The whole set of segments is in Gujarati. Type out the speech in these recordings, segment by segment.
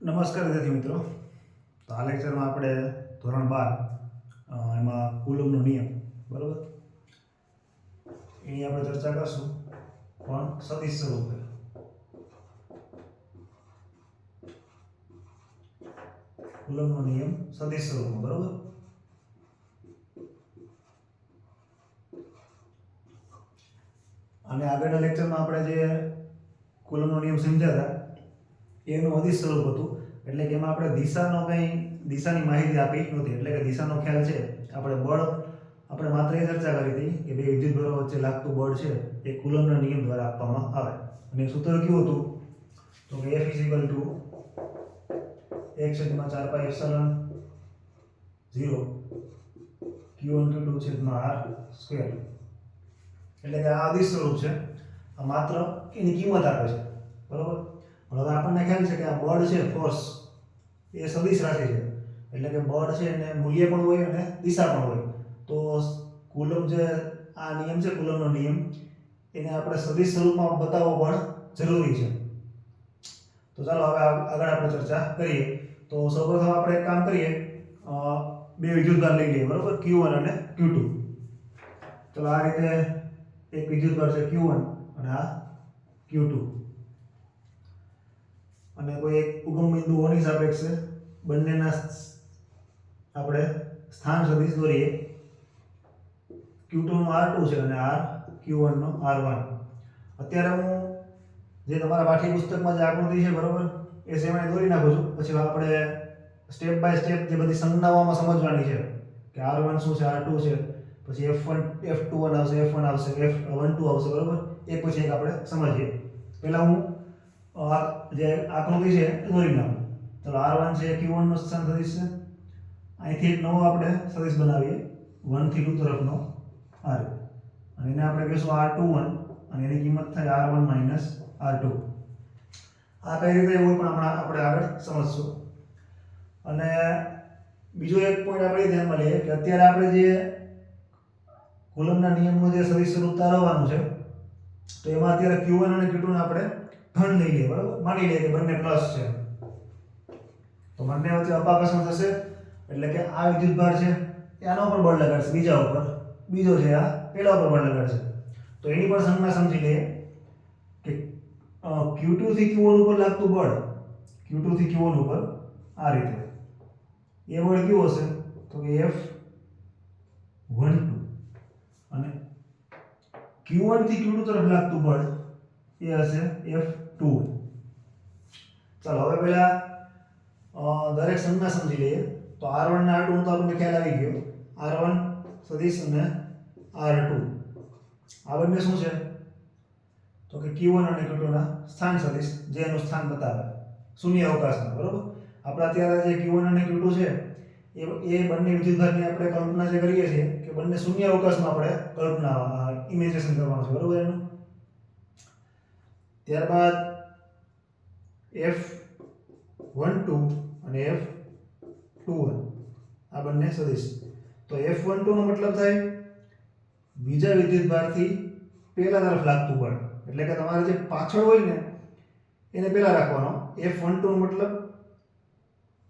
નમસ્કાર વિદ્યાર્થી મિત્રો. તો આ લેક્ચરમાં આપણે ધોરણ 12 એમાં કુલમનો નિયમ બરાબર એની આપણે ચર્ચા કરશું, પણ સદિશ સ્વરૂપે. કુલમનો નિયમ સદિશ સ્વરૂપમાં બરાબર. અને આગળના લેક્ચરમાં આપણે જે કુલમનો નિયમ સમજ્યા હતા એનું અદિશ સ્વરૂપ હતું, એટલે કે એમાં આપણે દિશાની માહિતી આપી નહોતી. એટલે કે દિશાનો ખ્યાલ છે આપણે બળ આપણે માત્ર એ ચર્ચા કરી હતી કે બે વિદ્યુતભારો વચ્ચે લાગતું બળ છે એ કુલમના નિયમ દ્વારા આપવામાં આવે. અને સૂત્ર કેવું હતું તો કે F = 1/4πε0 Q1Q2/r². એટલે કે આ અદિશ સ્વરૂપ છે, આ માત્ર એની કિંમત આપે છે બરાબર. પણ હવે આપણને ખ્યાલ છે કે આ બળ છે, ફોર્સ, એ સદિશ રાશિ છે. એટલે કે બળ છે એને મૂલ્ય પણ હોય અને દિશા પણ હોય. તો કુલમ જે આ નિયમ છે, કુલમનો નિયમ, એને આપણે સદિશ સ્વરૂપમાં બતાવવો પણ જરૂરી છે. તો ચાલો હવે આગળ આપણે ચર્ચા કરીએ. તો સૌપ્રથમ આપણે એક કામ કરીએ, બે વિદ્યુતભાર લઈ લઈએ બરાબર, Q1 અને Q2. ચલો આ રીતે એક વિદ્યુતભાર છે Q1 અને આ Q2, અને કોઈ એક ઉગમ બિંદુ O ની સાપેક્ષે બંનેના આપણે સ્થાન સદિશ દોરીએ. Q2 નો R2 છે અને Q1 નો R1. અત્યારે હું જે તમારા પાઠ્યપુસ્તકમાં જે આકૃતિ છે બરોબર, એ સેમ દોરી નાખું છું. પછી આપણે સ્ટેપ બાય સ્ટેપ જે બધી સંજ્ઞાઓમાં સમજવાની છે કે R1 શું છે, R2 છે, પછી F1 F21 આવશે, F1 આવશે, F12 આવશે બરોબર. એક પછી એક આપણે સમજીએ. પહેલા હું જે આકૃતિ છે એ દોરી નાખું. ચલો R1 છે Q1 નો સ્થાન સદિશ છે. અહીંથી એક નવો આપણે સદિશ બનાવીએ 1 થી 2 તરફનો R, અને એને આપણે કહીશું R21 અને એની કિંમત થાય R1 - R2. આ કઈ રીતે હોય પણ આપણે આગળ સમજશું. અને બીજો એક પોઈન્ટ આપણે ધ્યાનમાં લઈએ કે અત્યારે આપણે જે કુલમના નિયમનું જે સદિશ સ્વરૂપ તારવવાનું છે, તો એમાં અત્યારે Q1 અને Q2 ને આપણે ધન લઈ લઈએ બરાબર. માની લઈએ કે બંને પ્લસ છે, તો બંને વચ્ચે અપાકર્ષણ થશે. એટલે કે આ વિદ્યુતભાર છે એ આના ઉપર બળ લગાડશે, બીજા ઉપર, બીજો છે આ પેલા ઉપર બળ લગાડશે. તો એની પણ સંજ્ઞા સમજી લઈએ કે Q2 થી Q1 ઉપર લાગતું બળ, Q2 થી Q1 ઉપર આ રીતે, એ બળ કેવું હશે તો કે F12. અને Q1 થી Q2 તરફ લાગતું બળ એ હશે F21. ચાલો હવે પહેલા દરેક સંજ્ઞા સમજી લઈએ. તો R1 અને R2 તો આપણને ખ્યાલ આવી ગયો. R1 સદિશ અને R2 આ બંને શું છે તો કે Q1 અને Q2 ના સ્થાન સદિશ, જે એનું સ્થાન બતાવે શૂન્ય અવકાશમાં બરોબર. આપણે અત્યારે જે Q1 અને Q2 છે એ બંને વિદ્યુતભારની આપણે કલ્પના જે કરીએ છીએ કે બંને શૂન્ય અવકાશમાં આપણે કલ્પના ઇમેજિનેશન કરવાનું છે બરોબર એનું. ત્યારબાદ F12 અને F21 આ બંને સદિશ. તો F12 નો મતલબ થાય બીજા વિદ્યુતભારથી પહેલા તરફ લાગતું બળ. એટલે કે તમારે જે પાછળ હોય ને એને પહેલા રાખવાનો. F12 નો મતલબ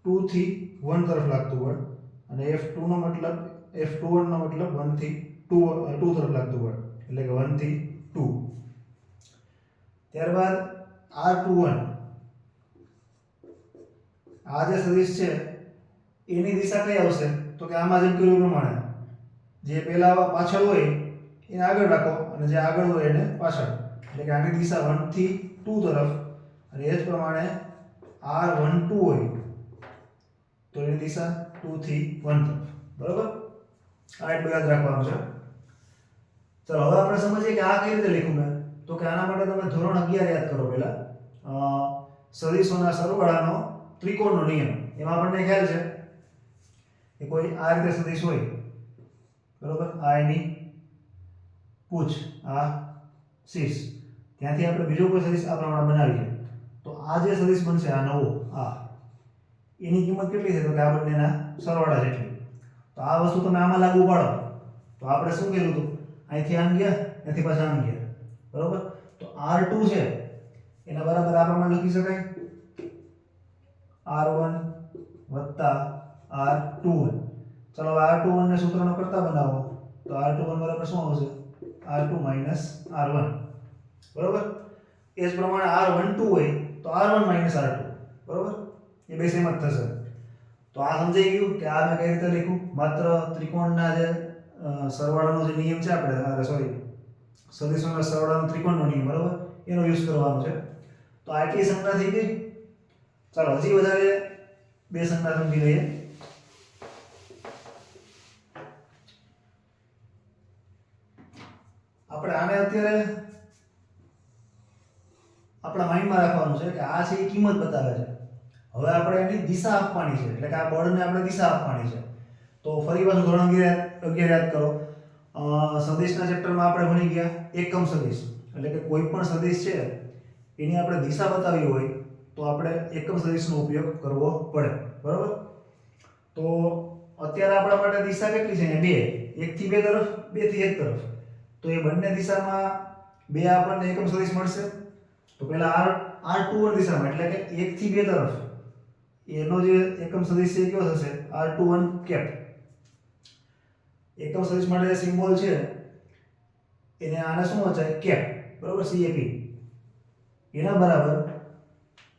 2 થી 1 તરફ લાગતું બળ, અને F21 નો મતલબ 1 થી 2 તરફ લાગતું બળ, એટલે કે 1 થી 2. ત્યારબાદ R21 આ જે સદિશ છે એની દિશા કઈ આવશે તો કે આમાં જેમ કર્યું પ્રમાણે જે પહેલા પાછળ હોય એને આગળ રાખો અને જે આગળ હોય એને પાછળ. એટલે કે આની દિશા 1 થી 2 તરફ, અને એ જ પ્રમાણે R12 હોય તો એની દિશા 2 થી 1 તરફ બરોબર. આ એટલું યાદ રાખવાનું છે. ચલો હવે આપણે સમજીએ કે આ કઈ રીતે લખ્યું મેં. તો કે આના માટે તમે ધોરણ 11 યાદ કરો પહેલા, સદિશોના સરવાળાનો ત્રિકોણનો નિયમ. એમાં આપણને ખ્યાલ છે કે કોઈ આ રીતે સદિશ હોય બરોબર, આ એની પૂછ, આ શીર્ષ, ત્યાંથી આપણે બીજો કોઈ સદિશ આ પ્રમાણે બનાવીએ તો આ જે સદિશ બનશે આ નવો, આ એની કિંમત કેટલી છે તો કે આ બંનેના સરવાળા જેટલી. તો આ વસ્તુ તમે આમાં લાગુ પાડો તો આપણે શું કર્યું હતું, અહીંથી આમ ગયા, અહીંથી પાછા આમ ગયા બરોબર. તો R2 છે એના બરાબર આ પ્રમાણે લખી શકાય r1 વત્તા r21. ચાલો હવે r21 ને સૂત્રનો કરતા બનાવો તો r21 બરાબર શું આવશે r2 માઈનસ r1 બરાબર. એ જ પ્રમાણે r12 હોય તો r1 માઈનસ r2 બરાબર. એ બે સેમ જ થશે. તો આ સમજાઈ ગયું કે આ મેં કઈ રીતે લખ્યું. માત્ર ત્રિકોણના જે સરવાળાનો જે નિયમ છે આપણે સોરી સદિશોના સરવાળાનો ત્રિકોણનો નિયમ બરાબર એનો યુઝ કરવાનો છે. તો આટલી સંજ્ઞા થઈ ગઈ. ચાલો હજી વધારે બે સંજ્ઞા સમજી લઈએ. આપણે આને અત્યારે આપણા માઇન્ડમાં રાખવાનું છે કે આ છે એ કિંમત બતાવે છે. હવે આપણે એની દિશા આપવાની છે એટલે કે આ બળને આપણે દિશા આપવાની છે. તો ફરી પાછું ધોરણ 11 યાદ કરો. સદિશના ચેપ્ટરમાં આપણે ભણી ગયા એકમ સદિશ એટલે કે કોઈ પણ સદિશ છે એની આપણે દિશા બતાવી હોય તો આપણે એકમ સદિશનો ઉપયોગ કરવો પડે બરાબર. તો અત્યારે આપણા માટે દિશા કેટલી છે? 2. 1 થી 2 તરફ, 2 થી 1 તરફ. તો એ બંને દિશામાં 2 આપણને એકમ સદિશ મળશે. તો પહેલા r21 દિશામાં એટલે કે 1 થી 2 તરફ એનો જે એકમ સદિશ છે કયો થશે r21 કેપ. એકમ સદિશ માટે જે સિમ્બોલ છે એને આને શું વચાય કેપ બરાબર CAP એના બરાબર.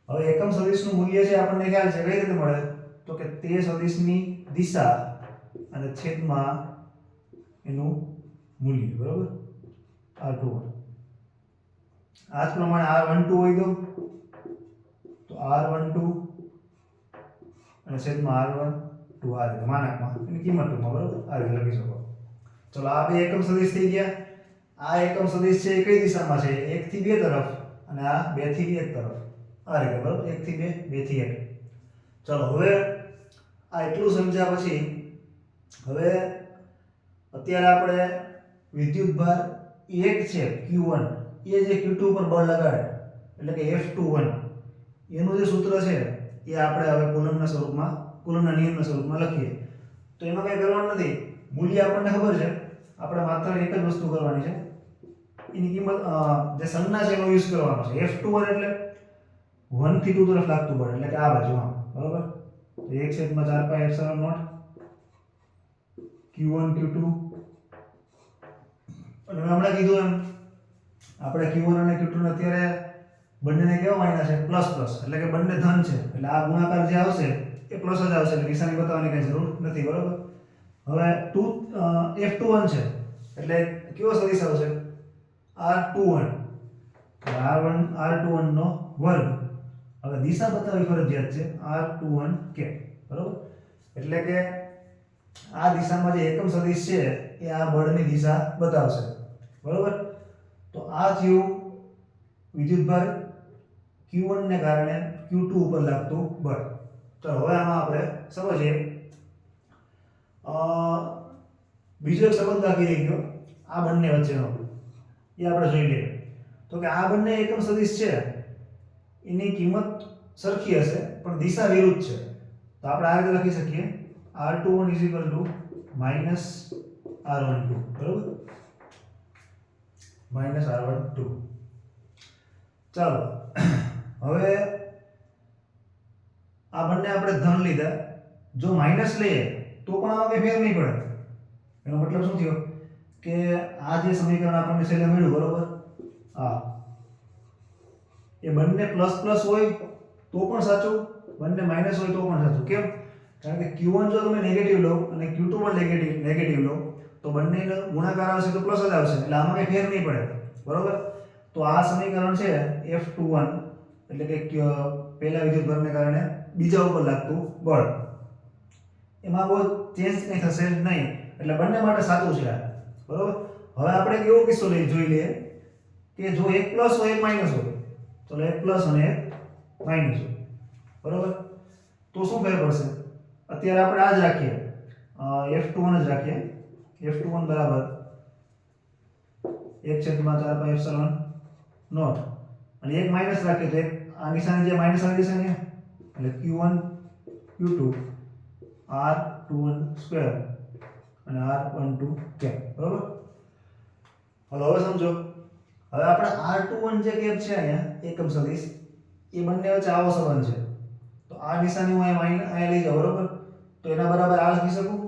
હવે એકમ સદિશનું મૂલ્ય છે આપણને ખ્યાલ છે કઈ રીતે મળે તો કે તે સદિશની દિશા અને છેદમાં એનું મૂલ્ય બરાબર r21. આ જ પ્રમાણે r12 હોય તો r12 અને છેદમાં r12 આ રીતે માનકમાં એની કિંમત ટૂંકમાં બરાબર આ રીતે લખી શકો. ચલો આ બે એકમ સદિશ થઈ ગયા. આ એકમ સદિશ છે એ કઈ દિશામાં છે 1 થી 2 તરફ અને આ 2 થી 1 તરફ આ રીતે બરાબર 1 થી 2 2 થી 1. ચલો હવે આ એટલું સમજ્યા પછી હવે અત્યારે આપણે વિદ્યુતભાર 1 છે Q1 એ જે Q2 પર બળ લગાડે એટલે કે F21 એનું જે સૂત્ર છે એ આપણે હવે કુલમ્બના સ્વરૂપમાં કુલમ્બના નિયમના સ્વરૂપમાં લખીએ. તો એમાં કંઈ કરવાનું નથી. મૂલ્ય આપણને ખબર છે. આપણે માત્ર એક જ વસ્તુ કરવાની છે એની કિંમત જે સંજ્ઞા છે એનો યુઝ કરવાનો છે. F21 એટલે 1 થી 2 તરફ લાગતું બળ એટલે કે આ બાજુ બરાબર. તો 1/4πε0 Q1 Q2 અને મેં હમણાં કીધું એમ આપણે Q1 અને Q2 ને અત્યારે બંનેને કેવા માન્યા છે પ્લસ પ્લસ એટલે કે બંને ધન છે એટલે આ ગુણાકાર જે આવશે એ પ્લસ જ આવશે એટલે નિશાની બતાવવાની કઈ જરૂર નથી બરાબર. હવે F21 છે એટલે કયો સદિશ આવશે r21 r21 નો વર્ગ. હવે દિશા બતાવવી ફરજિયાત છે r21 કે બરાબર. એટલે કે આ દિશામાં જે એકમ સદિશ છે એ આ બળની દિશા બતાવશે બરાબર. તો આ થયું વિદ્યુતભાર Q1 ને કારણે Q2 ઉપર લાગતું બળ. તો હવે આમાં આપણે સમજીએ બીજો એક સંબંધ બાકી રહી ગયો આ બંને વચ્ચેનો એ આપણે જોઈ લઈએ. તો કે આ બંને એકમ સદિશ છે એની કિંમત સરખી હશે પણ દિશા વિરુદ્ધ છે. તો આપણે આ રીતે લખી શકીએ r21 - r12 બરાબર -r12. ચાલો હવે આ બંને આપણે ધન લીધા. જો માઈનસ લઈએ તો પણ આમાં કઈ ફેર નહીં પડે. એનો મતલબ શું થયો કે આ જે સમીકરણ આપણને છેલ્લે મળ્યું બરોબર આ એ બંને પ્લસ પ્લસ હોય તો પણ સાચું બંને માઈનસ હોય તો પણ સાચું. કેમ? કારણ કે Q1 જો તમે નેગેટિવ લો અને Q2 પણ નેગેટિવ લો તો બંનેનો ગુણાકાર આવશે તો પ્લસ જ આવશે એટલે આમાં કઈ ફેર નહીં પડે બરોબર. તો આ સમીકરણ છે F21 એટલે કે પહેલા વિદ્યુતભારને કારણે બીજા ઉપર લાગતું બળ એમાં કોઈ ચેન્જ નહીં થશે નહીં એટલે બંને માટે સાચું છે આ બરોબર. હવે આપણે એક એવો કિસ્સો જોઈ લઈએ કે જો એક પ્લસ હોય એક માઈનસ હોય. ચલો એક પ્લસ અને એક માઈનસ હોય બરોબર. તો શું ફેર પડશે? અત્યારે આપણે આ જ રાખીએ F21 જ રાખીએ. F21 બરાબર 1/4πε0 અને એક માઈનસ રાખીએ તો એક આ નિશાની જે માઈનસ આવી જશે ને એટલે Q1 Q2 r21 સ્ક્વેર અને r12 કેપ બરોબર. હવે સમજો હવે આપણે r21 જે કેપ છે અહીંયા એકમ સદિશ એ બંને વચ્ચે આવો સંબંધ છે. તો આ નિશાની હું અહીંયા લઈ જાઉં બરોબર, તો એના બરાબર આ લખી શકું.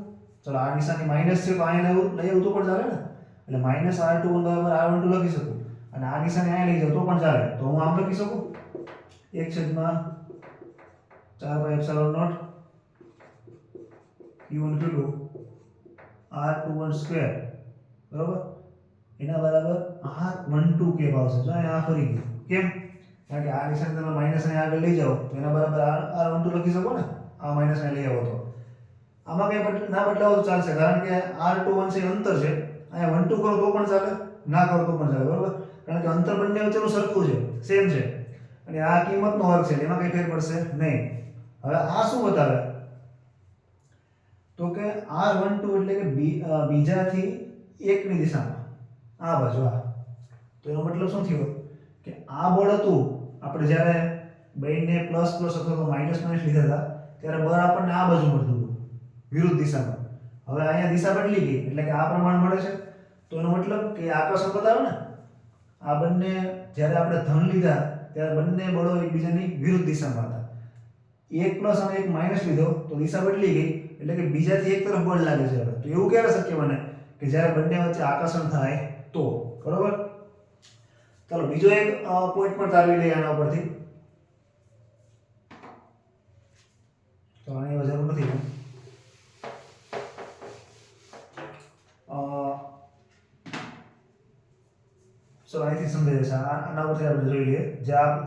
ચલો આ નિશાની માઇનસ છે તો અહીંયા લઈ આવું તો પણ ચાલે ને, એટલે માઇનસ r21 બરાબર r12 લખી શકું. અને આ નિશાની અહીંયા લઈ જાઉં તો પણ ચાલે, તો હું આમ લખી શકું 1/4πε0 q1 q2 r21 સ્ક્વેર બરોબર એના બરાબર r12 કેપ આવશે. જો અહીંયા આ ફરી ગયું કેમ? કારણ કે આ નિશાની તમે માઇનસ ને આગળ લઈ જાઓ તો એના બરાબર r12 લખી શકો ને, આ માઇનસ ને લઈ આવો તો. આમાં કઈ ના બદલાવો તો ચાલશે, કારણ કે r21 છે અંતર છે, અહીંયા 12 કરો તો પણ ચાલે, ના કરો તો પણ ચાલે બરોબર, કારણ કે અંતર બંને વચ્ચેનું સરખું છે, સેમ છે, અને આ કિંમતનો વર્ગ છે, એમાં કઈ ફેર પડશે નહીં. હવે આ શું બતાવે તો કે r12 એટલે કે બીજાથી એકની દિશામાં આ બાજુ આ. તો એનો મતલબ શું થયો કે આ બળ હતું, આપણે જ્યારે બંને પ્લસ પ્લસ અથવા તો માઇનસ માઇનસ લીધા હતા ત્યારે બળ આપણને આ બાજુ મળતું હતું વિરુદ્ધ દિશામાં. હવે અહીંયા દિશા બદલી ગઈ એટલે કે આ પ્રમાણ મળે છે. તો એનો મતલબ કે આકર્ષણ બતાવે ને, આ બંને જ્યારે આપણે ધન લીધા ત્યારે બંને બળો એકબીજાની વિરુદ્ધ દિશામાં હતા. એક પ્લસ અને એક માઇનસ લીધો તો દિશા બદલી ગઈ, એટલે કે બીજાથી એક તરફ બળ લાગે છે. તો એવું ક્યારે શક્ય બને કે જ્યારે બંને વચ્ચે આકર્ષણ થાય તો, બરોબર. ચાલો બીજો એક પોઈન્ટ પણ તારવી લઈએ આના ઉપરથી. તો આની જરૂર નથી. ચલો અહીંથી સમજાય છે, આના ઉપરથી આપણે જોઈ લઈએ.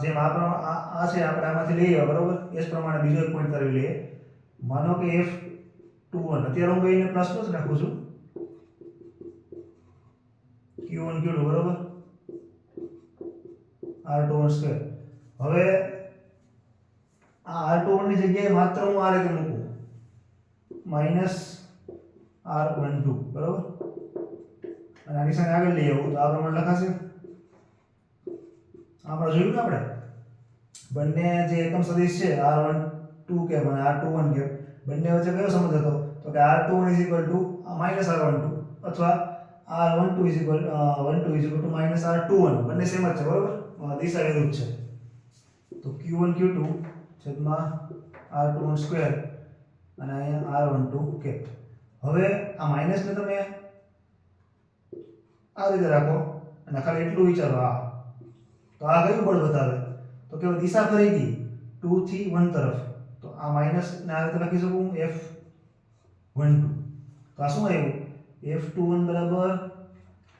જેમ આ છે આપણે આમાંથી લઈએ બરોબર, એ જ પ્રમાણે બીજો એક પોઈન્ટ તારવી લઈએ. માનો કે f21, અત્યારે હું બેને પ્લસ પ્લસ રાખું છું, q1 q2 બરોબર r21 સ્ક્વેર. હવે આ r21 ની જગ્યાએ માત્ર હું આ રીતે મૂકું -r12 બરોબર, અને આની સાથે આગળ લઈ આવું તો આ પ્રમાણે લખાશે. આપણે જોયું ને આપણે બંને જે એકમ સદિશ છે r12 કે અને r21 કે બંને વચ્ચે કયો સંબંધ હતો તો કે r21 -r12 અથવા r12 -r21 બંને સેમ જ છે બરોબર, દિશા વિરુદ્ધ છે. તો q1 q2 છેદમાં r21 સ્ક્વેર અને અહીંયા r12 કે. હવે આ માઈનસ ને તમે આ રીતે રાખો અને ખાલી એટલું વિચારો, આ તો આ કયું બળ બતાવે તો કે દિશા ફરી ગઈ 2 થી 1 તરફ. તો આ માઈનસ ને આ રીતે લખી શકું f12. તો આ શું આવ્યું f21 બરાબર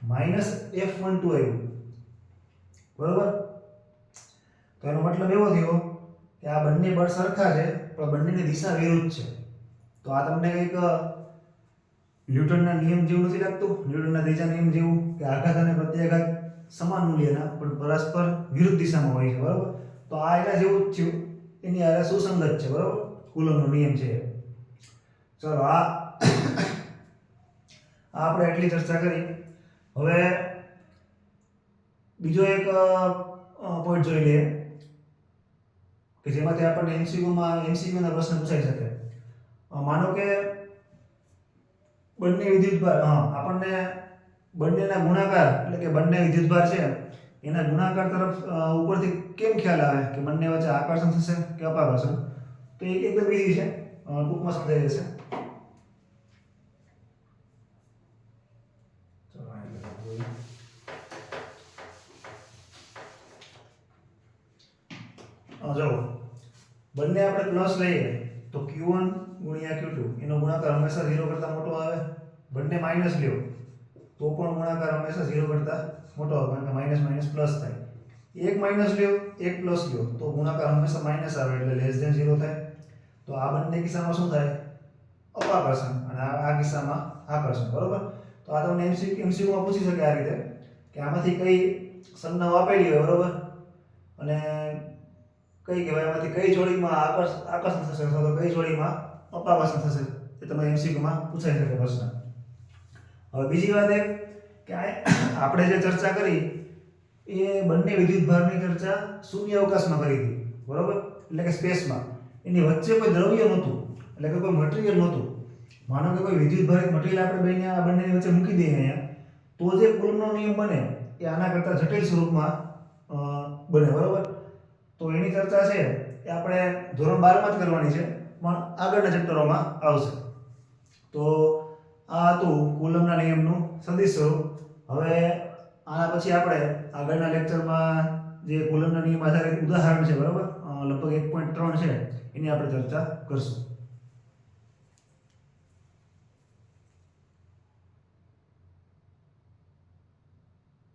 -f12 આવ્યું બરોબર. તો એનો મતલબ એવો થયો કે આ બંને બળ સરખા છે પણ બંનેની દિશા વિરુદ્ધ છે. તો આ તમને કંઈક ન્યૂટનના નિયમ જેવું નથી લાગતું, ન્યૂટનના ત્રીજા નિયમ જેવું કે આઘાત અને પ્રત્યાઘાત સમાન મૂલ્યના પણ પરસ્પર વિરુદ્ધ દિશામાં હોય છે બરોબર. તો આ એના જેવું જ થયું, એની હારે સુસંગત છે બરોબર, કુલમનો નિયમ છે. ચલો આ આપણે એટલી ચર્ચા કરી. હવે બીજો એક પોઈન્ટ જોઈ લઈએ કે જેમાંથી આપણને એમસીક્યુના પ્રશ્ન પૂછાઈ શકે. માનો કે બંને વિદ્યુતભાર, આપણને બંનેના ગુણાકાર એટલે કે બંને વિદ્યુતભાર છે એના ગુણાકાર તરફ ઉપરથી કેમ ખ્યાલ આવે કે બંને વચ્ચે આકર્ષણ થશે કે અપાકર્ષણ? તો એ એકદમ ઈઝી છે, ટૂંકમાં સમજાઈ જશે. જો બંને આપણે પ્લસ લઈએ તો q1 ગુણ્યા q2 એનો ગુણાકાર હંમેશા 0 કરતા મોટો આવે. બંને માઈનસ લ્યો તો પણ ગુણાકાર હંમેશા 0 કરતા મોટો આવે, કારણ કે માઈનસ માઈનસ પ્લસ થાય. એક માઈનસ લ્યો એક પ્લસ લ્યો તો ગુણાકાર હંમેશા માઈનસ આવે એટલે લેસ ધેન 0 થાય. તો આ બંને કિસ્સામાં શું થાય? અપાકર્ષણ, અને આ કિસ્સામાં આકર્ષણ બરોબર. તો આ તમને એમસીક્યુમાં પૂછી શકે આ રીતે કે આમાંથી કઈ સંજ્ઞાઓ આપેલી હોય બરોબર, અને કઈ કહેવાય એમાંથી કઈ જોડીમાં આકર્ષણ થશે અથવા તો કઈ જોડીમાં અપાકર્ષણ થશે, એ તમે એમસીક્યુમાં પૂછાઈ શકે પ્રશ્ન. હવે બીજી વાત એ કે આપણે જે ચર્ચા કરી એ બંને વિદ્યુતભારની ચર્ચા શૂન્ય અવકાશમાં કરી હતી બરોબર, એટલે કે સ્પેસમાં. એની વચ્ચે કોઈ દ્રવ્ય નહોતું, એટલે કે કોઈ મટીરીયલ નહોતું. માનો કે કોઈ વિદ્યુતભારિત મટીરીયલ આપણે બંનેની વચ્ચે મૂકી દઈએ અહીંયા, તો જે કુલમનો નિયમ બને એ આના કરતાં જટિલ સ્વરૂપમાં બને બરોબર. તો એની ચર્ચા છે એ આપણે ધોરણ 12 માં જ કરવાની છે, પણ આગળના ચેપ્ટરોમાં આવશે. તો આ હતું કુલમના નિયમનું સદિશ સ્વરૂપ. હવે આના પછી આપણે આગળના લેક્ચરમાં જે કુલમના નિયમ આધારિત ઉદાહરણ છે, બરાબર, લગભગ 1.3 છે, એની આપણે ચર્ચા કરશું.